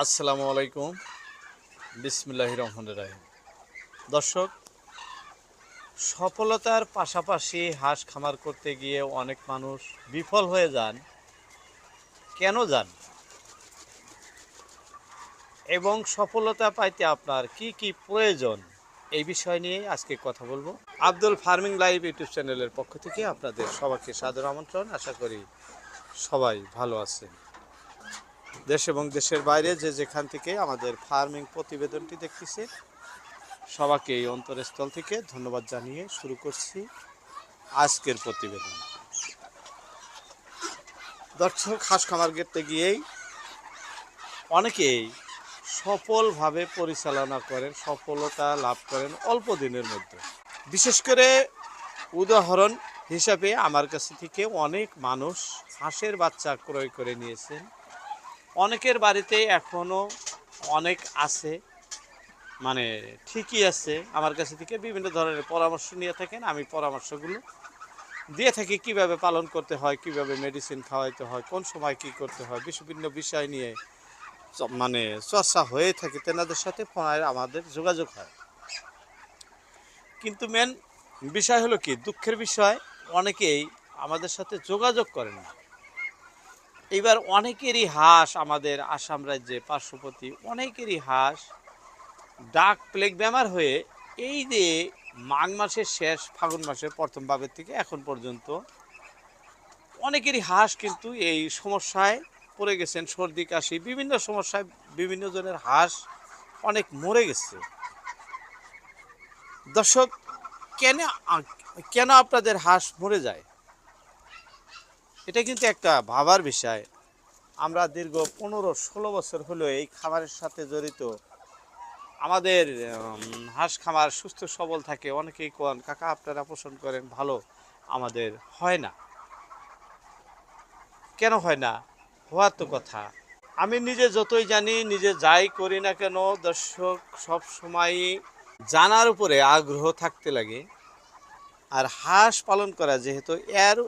আসসালামু আলাইকুম। বিসমিল্লাহির রহমানির রহিম। দর্শক, সফলতার পাশাপাশি হাঁস খামার করতে গিয়ে অনেক মানুষ বিফল হয়ে যান। কেন যান এবং সফলতা পাইতে আপনার কি কি প্রয়োজন, এই বিষয় নিয়ে আজকে কথা বলবো। আব্দুল ফার্মিং লাইভ ইউটিউব চ্যানেলের পক্ষ থেকে আপনাদের সবাইকে সাদর আমন্ত্রণ। আশা করি সবাই ভালো আছেন। দেশ এবং দেশের বাইরে যে যেখান থেকে আমাদের ফার্মিং প্রতিবেদনটি দেখতেছে, সবাইকে এই অন্তরস্থল থেকে ধন্যবাদ জানিয়ে শুরু করছি আজকের প্রতিবেদন। দর্শক, হাঁস খামার করতে গিয়েই অনেকেই সফলভাবে পরিচালনা করেন, সফলতা লাভ করেন অল্প দিনের মধ্যে। বিশেষ করে উদাহরণ হিসাবে আমার কাছে থেকে অনেক মানুষ হাঁসের বাচ্চা ক্রয় করে নিয়েছেন। অনেকের বাড়িতে এখনও অনেক আছে, মানে ঠিকই আছে। আমার কাছে থেকে বিভিন্ন ধরনের পরামর্শ নিয়ে থাকেন, আমি পরামর্শগুলো দিয়ে থাকি। কিভাবে পালন করতে হয়, কিভাবে মেডিসিন খাওয়াইতে হয়, কোন সময় কি করতে হয়, বিভিন্ন বিষয় নিয়ে মানে চর্চা হয়ে থাকে। তেনাদের সাথে ফোনে আমাদের যোগাযোগ হয়। কিন্তু মেন বিষয় হলো কি, দুঃখের বিষয়, অনেকেই আমাদের সাথে যোগাযোগ করেন না। এইবার অনেকেরই হাঁস, আমাদের আসাম রাজ্যে পার্শ্ববর্তী অনেকেরই হাঁস ডাক প্লেগ বেমার হয়ে এই যে মাঘ মাসের শেষ, ফাগুন মাসের প্রথম ভাবের থেকে এখন পর্যন্ত অনেকেরই হাঁস কিন্তু এই সমস্যায় পড়ে গেছেন। সর্দি কাশি বিভিন্ন সমস্যায় বিভিন্ন জনের হাঁস অনেক মরে গেছে। দর্শক, কেন কেন আপনাদের হাঁস মরে যায়, এটা কিন্তু একটা ভাবার বিষয়। আমরা দীর্ঘ 15-16 বছর হলো এই খামারের সাথে জড়িত। আমাদের হাঁস খামার সুস্থ সবল থাকে। অনেকেই কোন কাকা আপনারা পোষণ করেন ভালো, আমাদের হয় না। কেন হয় না? হওয়ার তো কথা। আমি নিজে যতই জানি, নিজে যাই করি না কেন, দর্শক, সব সময় জানার উপরে আগ্রহ থাকতে লাগে। আর হাঁস পালন করা যেহেতু এর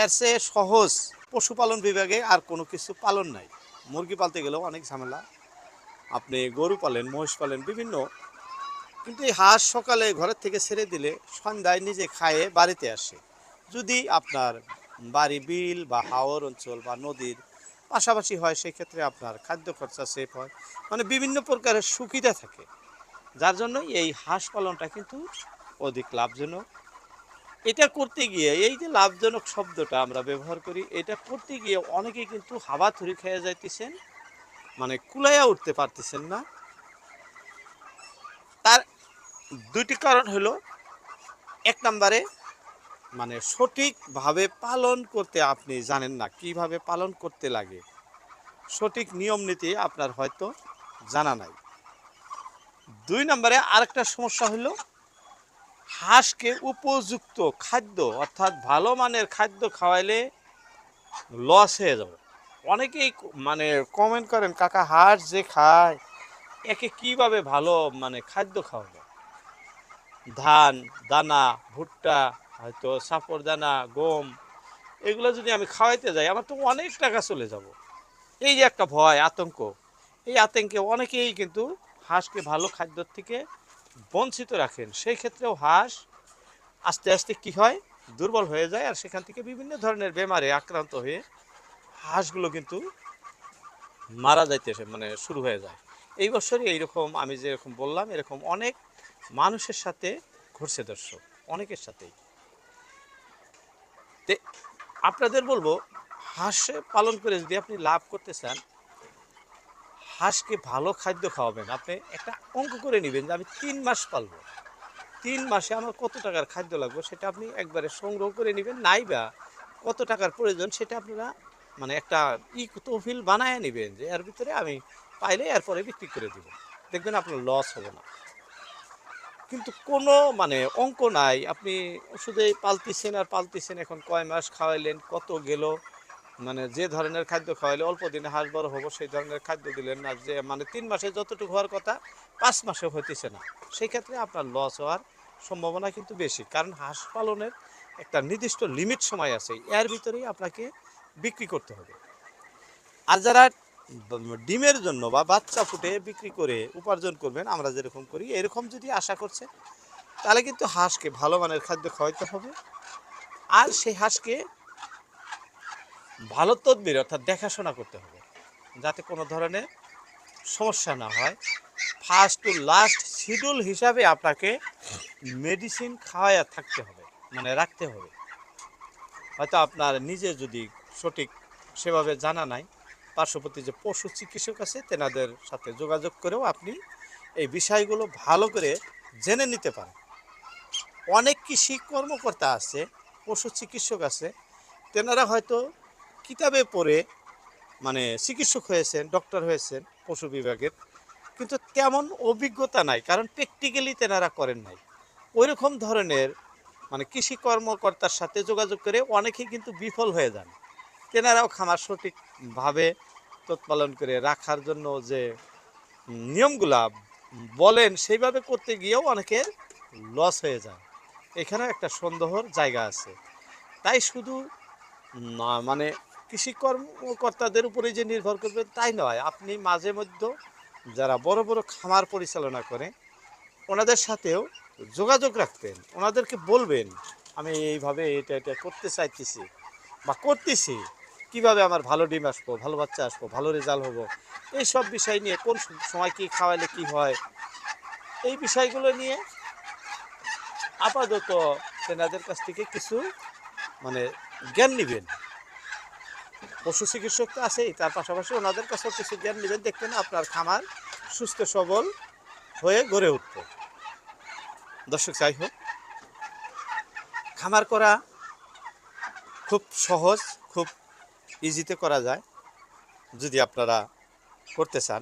এর চেয়ে সহজ পশুপালন বিভাগে আর কোনো কিছু পালন নাই। মুরগি পালতে গেলেও অনেক ঝামেলা, আপনি গরু পালেন, মহিষ পালেন বিভিন্ন। কিন্তু এই হাঁস সকালে ঘরের থেকে ছেড়ে দিলে সন্ধ্যায় নিজে খায়ে বাড়িতে আসে। যদি আপনার বাড়ি বিল বা হাওর অঞ্চল বা নদীর পাশাপাশি হয়, সেক্ষেত্রে আপনার খাদ্য খরচা সেভ হয়, মানে বিভিন্ন প্রকারের সুবিধা থাকে। যার জন্য এই হাঁস পালনটা কিন্তু অধিক লাভজনক। এটা করতে গিয়ে, এই যে লাভজনক শব্দটা আমরা ব্যবহার করি, এটা করতে গিয়ে অনেকেই কিন্তু হাবাথুরি খেয়ে যাইতেছেন, মানে কুলাইয়া উঠতে পারতেছেন না। তার দুইটি কারণ হলো, এক নম্বরে মানে সঠিকভাবে পালন করতে আপনি জানেন না, কিভাবে পালন করতে লাগে, সঠিক নিয়ম নীতি আপনার হয়তো জানা নাই। দুই নম্বরে আরেকটা সমস্যা হলো, হাঁসকে উপযুক্ত খাদ্য অর্থাৎ ভালো মানের খাদ্য খাওয়াইলে লস হয়ে যাবে। অনেকেই মানে কমেন্ট করেন, কাকা হাঁস যে খায় একে কিভাবে ভালো মানে খাদ্য খাওয়াবো, ধান দানা, ভুট্টা, হয়তো সাপড় দানা, গম, এগুলো যদি আমি খাওয়াইতে যাই আমার তো অনেক টাকা চলে যাব। এই যে একটা ভয়, আতঙ্ক, এই আতঙ্কে অনেকেই কিন্তু হাঁসকে ভালো খাদ্যর থেকে বঞ্চিত রাখেন। সেই ক্ষেত্রেও হাঁস আস্তে আস্তে কি হয়, দুর্বল হয়ে যায়, আর সেখান থেকে বিভিন্ন ধরনের বেমারে আক্রান্ত হয়ে হাঁসগুলো কিন্তু মারা যাইতেছে, মানে শুরু হয়ে যায়। এই বছরই এইরকম আমি যেরকম বললাম, এরকম অনেক মানুষের সাথে ঘটছে দর্শক, অনেকের সাথেই। তে আপনাদের বলবো, হাঁস পালন করে যদি আপনি লাভ করতে চান, হাঁসকে ভালো খাদ্য খাওয়াবেন। আপনি একটা অঙ্ক করে নেবেন যে আমি 3 মাস পালবো, 3 মাসে আমার কত টাকার খাদ্য লাগবে, সেটা আপনি একবারে সংগ্রহ করে নেবেন। নাইবা কত টাকার প্রয়োজন সেটা আপনারা মানে একটা তহবিল বানায় নেবেন, যে এর ভিতরে আমি পাইলে এরপরে বিক্রি করে দিব, দেখবেন আপনার লস হবে না। কিন্তু কোনো মানে অঙ্ক নাই, আপনি ওষুধেই পালতেছেন আর পালতেছেন। এখন কয় মাস খাওয়াইলেন, কত গেল, মানে যে ধরনের খাদ্য খাওয়াইলে অল্প দিনে হাঁস বড় হবো সেই ধরনের খাদ্য দিলেন না, যে মানে 3 মাসে যতটুকু হওয়ার কথা 5 মাসে হইতেছে না। সেই ক্ষেত্রে আপনার লস হওয়ার সম্ভাবনা কিন্তু বেশি, কারণ হাঁস পালনের একটা নির্দিষ্ট লিমিট সময় আছে, এর ভিতরেই আপনাকে বিক্রি করতে হবে। আর যারা ডিমের জন্য বা বাচ্চা ফুটে বিক্রি করে উপার্জন করবেন, আমরা যেরকম করি এরকম যদি আশা করছেন, তাহলে কিন্তু হাঁসকে ভালো মানের খাদ্য খাওয়াইতে হবে। আর সেই হাঁসকে ভালো তদবির অর্থাৎ দেখাশোনা করতে হবে, যাতে কোনো ধরনের সমস্যা না হয়। ফার্স্ট টু লাস্ট শিডিউল হিসাবে আপনাকে মেডিসিন খাওয়াইয়া থাকতে হবে, মানে রাখতে হবে। হয়তো আপনার নিজে যদি সঠিক সেভাবে জানা নাই, পার্শ্ববর্তী যে পশু চিকিৎসক আছে তেনাদের সাথে যোগাযোগ করেও আপনি এই বিষয়গুলো ভালো করে জেনে নিতে পারেন। অনেক কৃষি কর্মকর্তা আছে, পশু চিকিৎসক আছে, তেনারা হয়তো কিতাবে পড়ে মানে চিকিৎসক হয়েছেন, ডক্টর হয়েছেন পশু বিভাগের, কিন্তু তেমন অভিজ্ঞতা নাই, কারণ প্র্যাকটিক্যালি তেনারা করেন নাই। ওইরকম ধরনের মানে কৃষি কর্মকর্তার সাথে যোগাযোগ করে অনেকেই কিন্তু বিফল হয়ে যান। তেনারাও খামার সঠিকভাবে তৎপালন করে রাখার জন্য যে নিয়মগুলা বলেন সেইভাবে করতে গিয়েও অনেকের লস হয়ে যায়। এখানেও একটা সন্দেহর জায়গা আছে। তাই শুধু না মানে কৃষি কর্মকর্তাদের উপরে যে নির্ভর করবে তাই নয়, আপনি মাঝে মধ্যে যারা বড় বড় খামার পরিচালনা করে ওনাদের সাথেও যোগাযোগ রাখতেন, ওনাদেরকে বলবেন আমি এইভাবে এটা এটা করতে চাইতেছি বা করতেছি, কিভাবে আমার ভালো ডিম আসবো, ভালো বাচ্চা আসবো, ভালো রেজাল্ট হবো, এই সব বিষয় নিয়ে কোন সময় কী খাওয়াইলে কী হয়, এই বিষয়গুলো নিয়ে আপাতত তেনাদের কাছ থেকে কিছু মানে জ্ঞান নেবেন। পশু চিকিৎসক তো আছেই, তার পাশাপাশি ওনাদের কাছেও কিছু জ্ঞান নেবেন, দেখবেন আপনার খামার সুস্থ সবল হয়ে গড়ে উঠবে। দর্শক, যাই হোক, খামার করা খুব সহজ, খুব ইজিতে করা যায় যদি আপনারা করতে চান।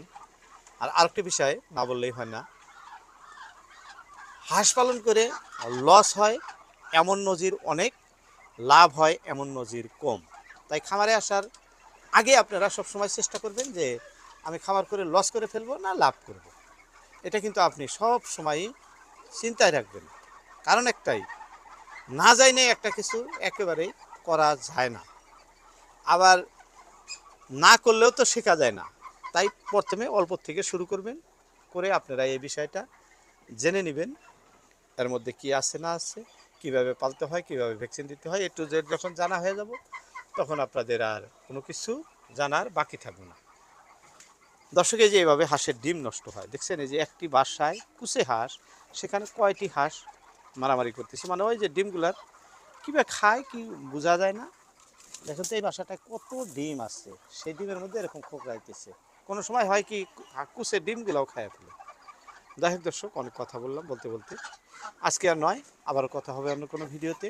আর আরেকটি বিষয় না বললেই হয় না, হাঁস পালন করে লস হয় এমন নজির অনেক, লাভ হয় এমন নজির কম। তাই খামারে আসার আগে আপনারা সবসময় চেষ্টা করবেন যে আমি খামার করে লস করে ফেলবো না লাভ করব। এটা কিন্তু আপনি সব সময়ই চিন্তায় রাখবেন। কারণ একটাই, না জানি একটা কিছু একেবারেই করা যায় না, আবার না করলেও তো শেখা যায় না। তাই প্রথমে অল্প থেকে শুরু করবেন, করে আপনারা এই বিষয়টা জেনে নেবেন এর মধ্যে কি আছে না আছে, কিভাবে পালতে হয়, কিভাবে ভ্যাকসিন দিতে হয়, একটু যে যখন জানা হয়ে যাব তখন আপনাদের আর কোনো কিছু জানার বাকি থাকবে না। দর্শক, এই যে এইভাবে হাঁসের ডিম নষ্ট হয় দেখছেন, এই যে একটি বাসায় কুচে হাঁস, সেখানে কয়টি হাঁস মারামারি করতেছে, মানে ওই যে ডিমগুলার কীভাবে খায় কি বোঝা যায় না। দেখুন তো এই বাসাটায় কত ডিম আছে, সেই ডিমের মধ্যে এরকম খোকরাইতেছে। কোনো সময় হয় কি কুচে ডিমগুলাও খায় ফেলে। যাই হোক দর্শক, অনেক কথা বললাম বলতে বলতে, আজকে আর নয়, আবার কথা হবে অন্য কোনো ভিডিওতে।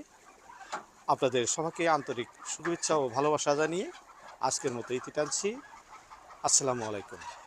আপনাদের সবাইকে আন্তরিক শুভেচ্ছা ও ভালোবাসা জানিয়ে আজকের মতো ইতি টানছি। আসসালামু আলাইকুম।